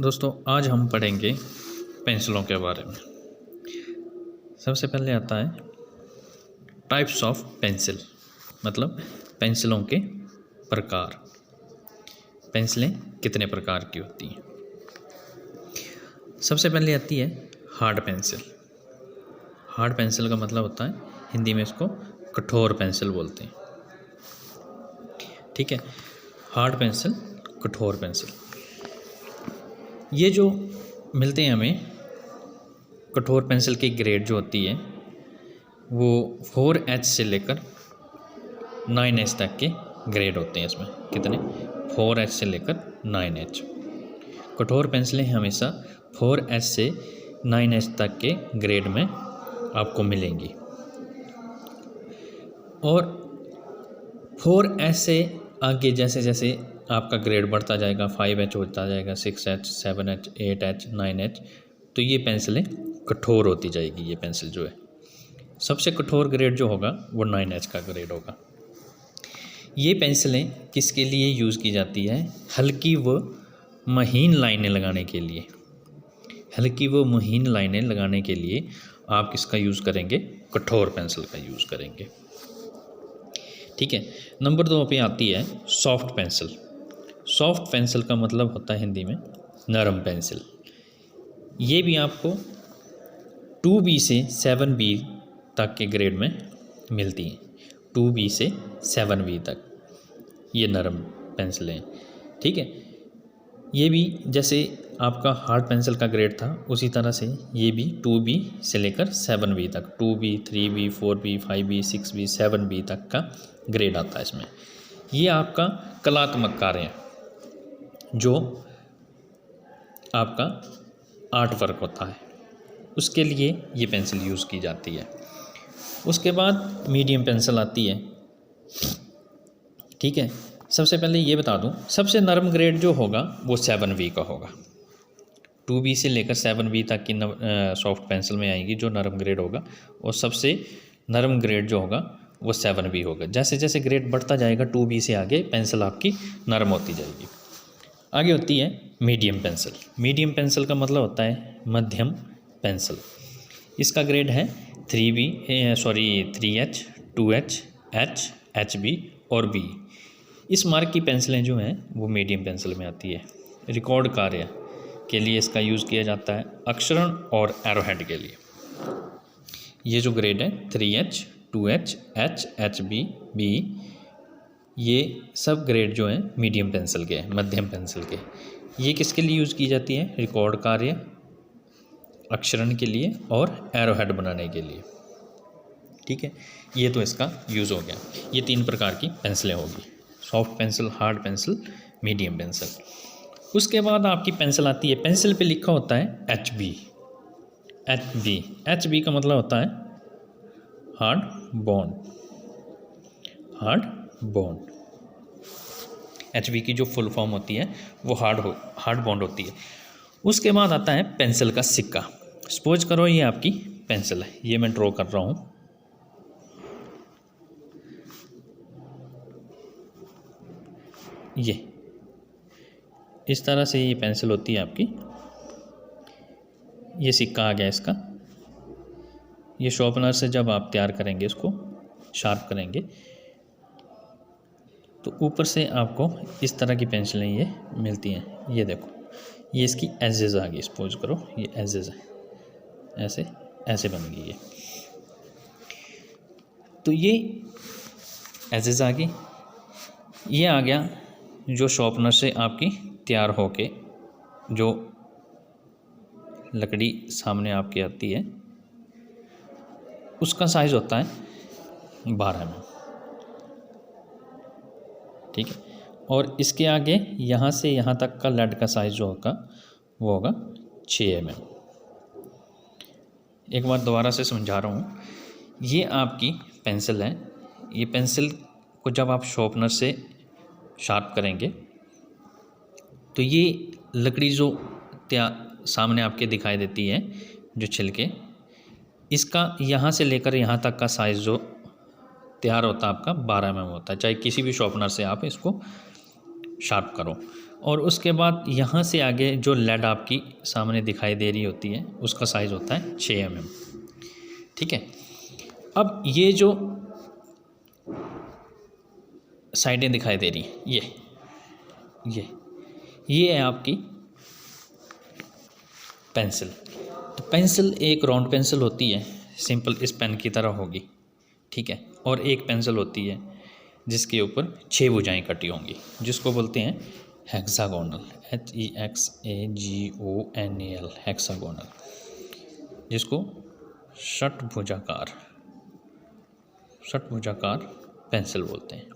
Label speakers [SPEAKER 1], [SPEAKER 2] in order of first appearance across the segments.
[SPEAKER 1] दोस्तों आज हम पढ़ेंगे पेंसिलों के बारे में। सबसे पहले आता है टाइप्स ऑफ पेंसिल, मतलब पेंसिलों के प्रकार। पेंसिलें कितने प्रकार की होती हैं। सबसे पहले आती है हार्ड पेंसिल। हार्ड पेंसिल का मतलब होता है, हिंदी में इसको कठोर पेंसिल बोलते हैं। ठीक है, हार्ड पेंसिल, कठोर पेंसिल। ये जो मिलते हैं हमें कठोर पेंसिल की ग्रेड जो होती है वो 4H से लेकर 9H तक के ग्रेड होते हैं। इसमें कितने? 4H से लेकर 9H। कठोर पेंसिलें हमेशा 4H से 9H तक के ग्रेड में आपको मिलेंगी, और 4H से आगे जैसे जैसे आपका ग्रेड बढ़ता जाएगा, 5H होता जाएगा, 6H, 7H, 8H, 9H, तो ये पेंसिलें कठोर होती जाएगी। ये पेंसिल जो है सबसे कठोर ग्रेड जो होगा वो 9H का ग्रेड होगा। ये पेंसिलें किसके लिए यूज़ की जाती है? हल्की व महीन लाइनें लगाने के लिए। हल्की व महीन लाइनें लगाने के लिए आप किसका यूज़ करेंगे? कठोर पेंसिल का यूज़ करेंगे। ठीक है, नंबर 2 पे आती है सॉफ्ट पेंसिल। सॉफ्ट पेंसिल का मतलब होता है हिंदी में नरम पेंसिल। ये भी आपको 2B से 7B तक के ग्रेड में मिलती हैं। 2B से 7B तक ये नरम पेंसिलें हैं। ठीक है, ये भी जैसे आपका हार्ड पेंसिल का ग्रेड था उसी तरह से ये भी 2B से लेकर 7B तक, 2B, 3B, 4B, 5B, 6B, 7B तक का ग्रेड आता है इसमें। ये आपका कलात्मक कार्य है, जो आपका आर्ट वर्क होता है, उसके लिए ये पेंसिल यूज़ की जाती है। उसके बाद मीडियम पेंसिल आती है। ठीक है, सबसे पहले ये बता दूं, सबसे नरम ग्रेड जो होगा वो 7B का होगा। 2B से लेकर 7B तक की सॉफ्ट पेंसिल में आएगी जो नरम ग्रेड होगा, और सबसे नरम ग्रेड जो होगा वो 7B होगा। जैसे जैसे ग्रेड बढ़ता जाएगा 2B से आगे पेंसिल आपकी नरम होती जाएगी। आगे होती है मीडियम पेंसिल। मीडियम पेंसिल का मतलब होता है मध्यम पेंसिल। इसका ग्रेड है 3H, 2H, H, HB और B। इस मार्क की पेंसिलें जो हैं वो मीडियम पेंसिल में आती है। रिकॉर्ड कार्य के लिए इसका यूज़ किया जाता है, अक्षरण और एरोहेड के लिए। ये जो ग्रेड है 3H, 2H, H, HB, B, ये सब ग्रेड जो हैं मीडियम पेंसिल के, मध्यम पेंसिल के। ये किसके लिए यूज़ की जाती है? रिकॉर्ड कार्य, अक्षरण के लिए और एरोहेड बनाने के लिए। ठीक है, ये तो इसका यूज़ हो गया। ये 3 प्रकार की पेंसिलें होगी, soft pencil, hard pencil, medium pencil. उसके बाद आपकी पेंसिल आती है, पेंसिल पे लिखा होता है HB। HB का मतलब होता है हार्ड बॉन्ड। HB की जो फुल फॉर्म होती है वो हार्ड बॉन्ड होती है। उसके बाद आता है पेंसिल का सिक्का। सपोज करो ये आपकी पेंसिल है, ये मैं ड्रॉ कर रहा हूँ। ये इस तरह से ये पेंसिल होती है आपकी। ये सिक्का आ गया इसका। ये शॉर्पनर से जब आप तैयार करेंगे, इसको शार्प करेंगे, तो ऊपर से आपको इस तरह की पेंसिलें ये मिलती हैं। ये देखो, ये इसकी एजेस आ गई। सपोज करो ये एजेस है, ऐसे बन गई ये। तो ये एजेस आ गई, ये आ गया जो शॉर्पनर से आपकी तैयार होके जो लकड़ी सामने आपकी आती है, उसका साइज़ होता है 12 mm। ठीक है, और इसके आगे यहाँ से यहाँ तक का लेड का साइज़ जो होगा वो होगा 6 mm। एक बार दोबारा से समझा रहा हूँ। ये आपकी पेंसिल है। ये पेंसिल को जब आप शॉर्पनर से शार्प करेंगे तो ये लकड़ी जो सामने आपके दिखाई देती है, जो छिलके, इसका यहाँ से लेकर यहाँ तक का साइज़ जो तैयार होता है आपका 12 mm होता है। चाहे किसी भी शॉर्पनर से आप इसको शार्प करो, और उसके बाद यहाँ से आगे जो लेड आपकी सामने दिखाई दे रही होती है उसका साइज़ होता है 6 mm। ठीक है, अब ये जो साइडें दिखाई दे रही हैं ये है आपकी पेंसिल। तो पेंसिल एक राउंड पेंसिल होती है, सिंपल इस पेन की तरह होगी, ठीक है। और एक पेंसिल होती है जिसके ऊपर 6 भुजाएं कटी होंगी, जिसको बोलते हैं हेक्सागोनल, HEXAGONAL, हेक्सागोनल, जिसको षटभुजाकार पेंसिल बोलते हैं।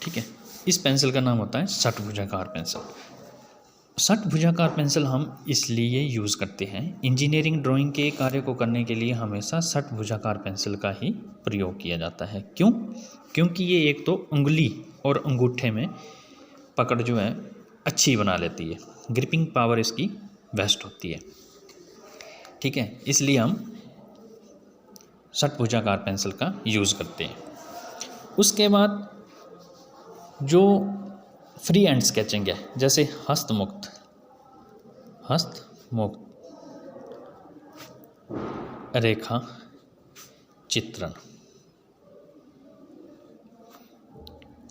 [SPEAKER 1] ठीक है, इस पेंसिल का नाम होता है षटभुजाकार पेंसिल। षटभुजाकार पेंसिल हम इसलिए यूज़ करते हैं, इंजीनियरिंग ड्राइंग के कार्य को करने के लिए हमेशा षटभुजाकार पेंसिल का ही प्रयोग किया जाता है। क्यों? क्योंकि ये एक तो उंगली और अंगूठे में पकड़ जो है अच्छी बना लेती है, ग्रिपिंग पावर इसकी बेस्ट होती है। ठीक है, इसलिए हम षटभुजाकार पेंसिल का यूज़ करते हैं। उसके बाद जो फ्री हैंड स्केचिंग है, जैसे हस्तमुक्त रेखा चित्रण,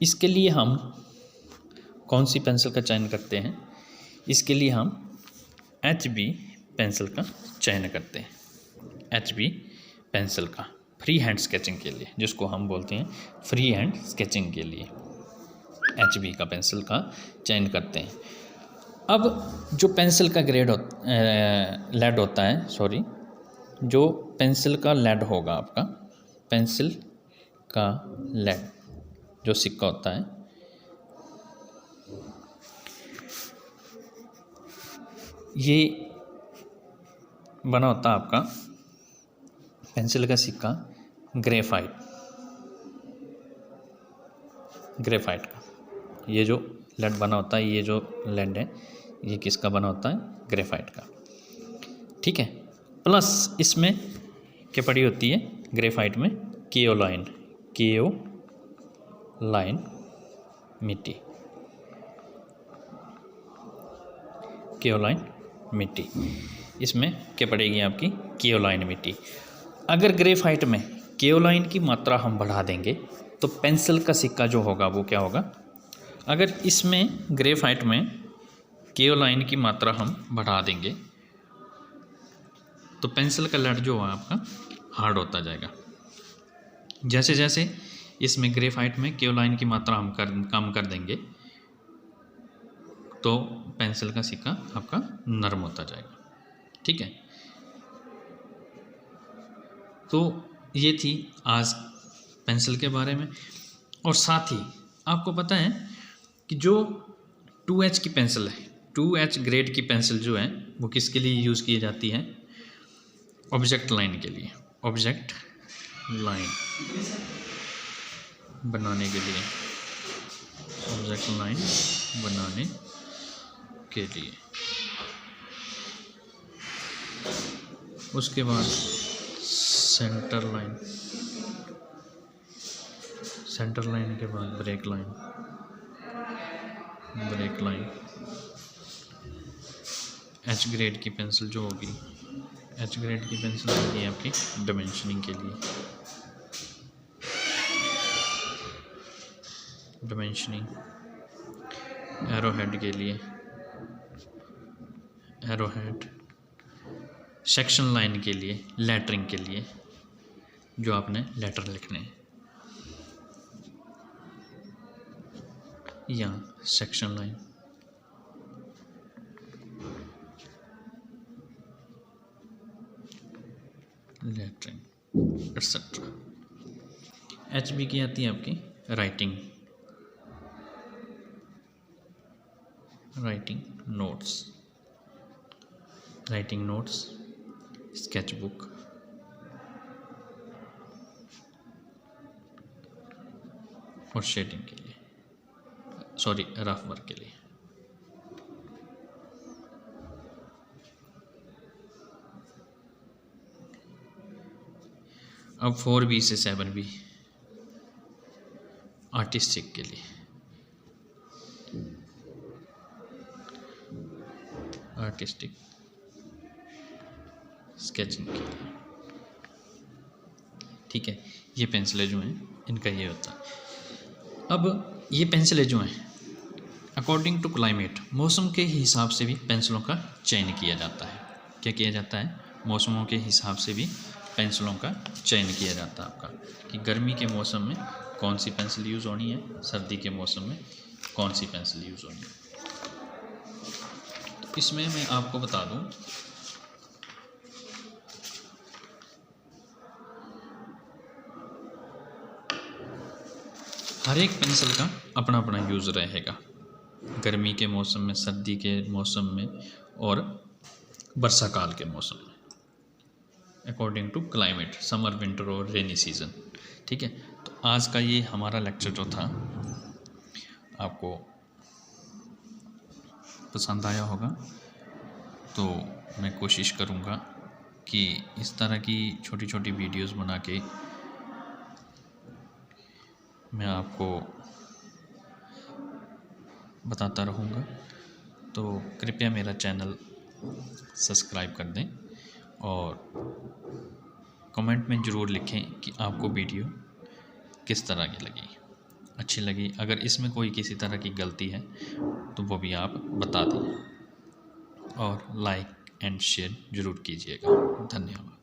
[SPEAKER 1] इसके लिए हम कौन सी पेंसिल का चयन करते हैं? इसके लिए हम HB पेंसिल का चयन करते हैं। HB पेंसिल का फ्री हैंड स्केचिंग के लिए, जिसको हम बोलते हैं फ्री हैंड स्केचिंग के लिए HB का पेंसिल का चयन करते हैं। अब जो पेंसिल का लेड होता है, जो पेंसिल का लेड होगा आपका, पेंसिल का लेड जो सिक्का होता है, ये बना होता है आपका पेंसिल का सिक्का ग्रेफाइट का। ये जो लेड बना होता है, ये जो लेड है ये किसका बना होता है? ग्रेफाइट का। ठीक है, प्लस इसमें क्या पड़ी होती है ग्रेफाइट में? केओलाइन मिट्टी, इसमें क्या पड़ेगी आपकी? केओलाइन मिट्टी। अगर ग्रेफाइट में केओलाइन की मात्रा हम बढ़ा देंगे तो पेंसिल का सिक्का जो होगा वो क्या होगा? अगर इसमें ग्रेफाइट में केओलाइन की मात्रा हम बढ़ा देंगे तो पेंसिल का लेड जो है आपका हार्ड होता जाएगा। जैसे जैसे इसमें ग्रेफाइट में केओलाइन की मात्रा हम कम कर देंगे तो पेंसिल का सिक्का आपका नरम होता जाएगा। ठीक है, तो ये थी आज पेंसिल के बारे में। और साथ ही आपको पता है कि जो 2H की पेंसिल है, 2H ग्रेड की पेंसिल जो है वो किसके लिए यूज़ की जाती है? ऑब्जेक्ट लाइन के लिए, ऑब्जेक्ट लाइन बनाने के लिए, ऑब्जेक्ट लाइन बनाने के लिए। उसके बाद सेंटर लाइन के बाद ब्रेक लाइन। H ग्रेड की पेंसिल जो होगी, H ग्रेड की पेंसिल होगी आपकी डायमेंशनिंग के लिए, एरोहेड के लिए, सेक्शन लाइन के लिए, लेटरिंग के लिए, जो आपने लेटर लिखने हैं, या section line, lettering etcetera. HB की आती है आपकी राइटिंग नोट्स, स्केच बुक, और शेडिंग के लिए, रफ वर्क के लिए। अब 4B से 7B आर्टिस्टिक के लिए, आर्टिस्टिक स्केचिंग के लिए। ठीक है, ये पेंसिलें जो हैं इनका ये होता है। अब ये पेंसिलें जो हैं अकॉर्डिंग टू क्लाइमेट, मौसम के हिसाब से भी पेंसिलों का चयन किया जाता है। क्या किया जाता है? मौसमों के हिसाब से भी पेंसिलों का चयन किया जाता है आपका, कि गर्मी के मौसम में कौन सी पेंसिल यूज़ होनी है, सर्दी के मौसम में कौन सी पेंसिल यूज़ होनी है। तो इसमें मैं आपको बता दूं, हर एक पेंसिल का अपना अपना यूज़ रहेगा, गर्मी के मौसम में, सर्दी के मौसम में और वर्षा काल के मौसम में, according to climate, summer, winter और रेनी सीज़न। ठीक है, तो आज का ये हमारा लेक्चर जो था आपको पसंद आया होगा। तो मैं कोशिश करूँगा कि इस तरह की छोटी छोटी वीडियोस बना के मैं आपको बताता रहूँगा। तो कृपया मेरा चैनल सब्सक्राइब कर दें और कमेंट में ज़रूर लिखें कि आपको वीडियो किस तरह की लगी, अच्छी लगी। अगर इसमें कोई किसी तरह की गलती है तो वो भी आप बता दें और लाइक एंड शेयर ज़रूर कीजिएगा। धन्यवाद।